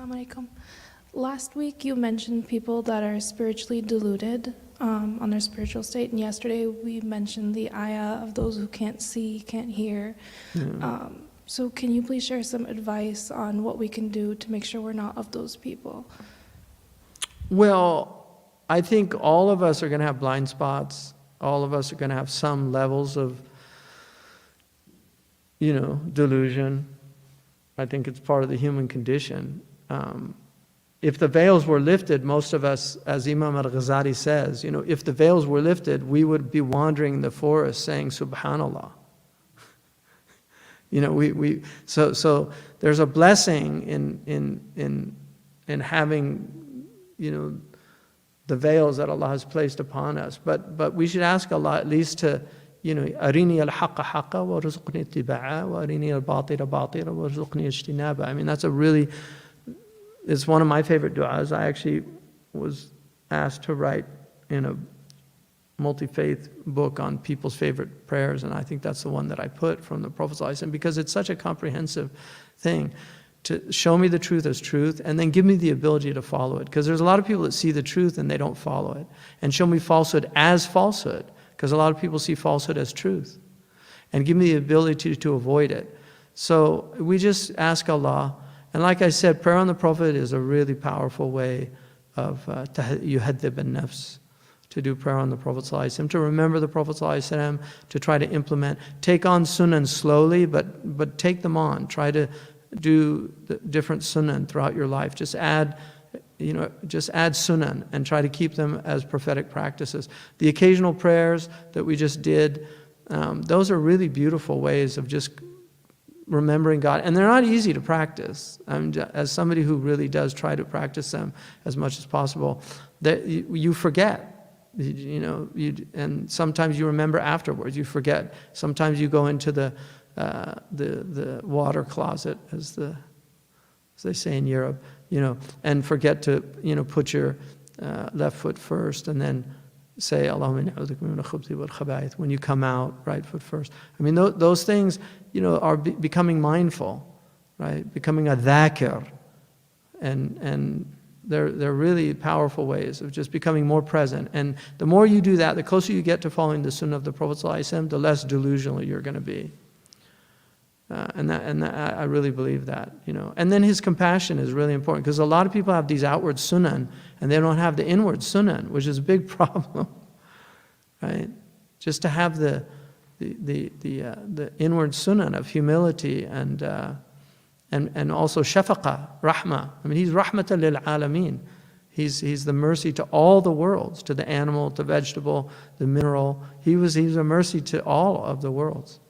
Assalamu alaikum. Last week you mentioned people that are spiritually deluded on their spiritual state, and yesterday we mentioned the ayah of those who can't see, can't hear. So can you please share some advice on what we can do to make sure we're not of those people? Well, I think all of us are going to have blind spots. All of us are going to have some levels of, delusion. I think it's part of the human condition. If the veils were lifted, most of us, as Imam al-Ghazali says, if the veils were lifted, we would be wandering in the forest saying, Subhanallah. So there's a blessing in having, the veils that Allah has placed upon us. But we should ask Allah at least to, أريني الحق حقا وارزقني اتباعه وأريني الباطل باطلا وارزقني اجتنابه. I mean, it's one of my favorite du'as. I actually was asked to write in a multi-faith book on people's favorite prayers, and I think that's the one that I put from the Prophet ﷺ, because it's such a comprehensive thing to show me the truth as truth and then give me the ability to follow it. Because there's a lot of people that see the truth and they don't follow it. And show me falsehood as falsehood, because a lot of people see falsehood as truth. And give me the ability to avoid it. So we just ask Allah. And like I said, prayer on the Prophet is a really powerful way of yuhaddib an-nafs, to do prayer on the Prophet ﷺ, to remember the Prophet ﷺ, to try to implement, take on sunan slowly, but take them on. Try to do the different sunan throughout your life. Just add sunan and try to keep them as prophetic practices. The occasional prayers that we just did, those are really beautiful ways of just remembering God. And they're not easy to practice. As somebody who really does try to practice them as much as possible, that you forget. And sometimes you remember afterwards. You forget. Sometimes you go into the water closet, as they say in Europe, and forget to put your left foot first, and then say Allahumma inni a'udhu bika min al-khubuthi wal khaba'ith when you come out, right foot first. I mean, those things, are becoming mindful, right? Becoming a dhakir, and they're really powerful ways of just becoming more present. And the more you do that, the closer you get to following the sunnah of the Prophet ﷺ, the less delusional you're going to be. And I really believe that, And then his compassion is really important, because a lot of people have these outward sunan and they don't have the inward sunan, which is a big problem, right? Just to have the inward sunan of humility and also shafaqa, rahmah. I mean, he's rahmatan lil alameen. He's the mercy to all the worlds, to the animal, the vegetable, the mineral. He was a mercy to all of the worlds.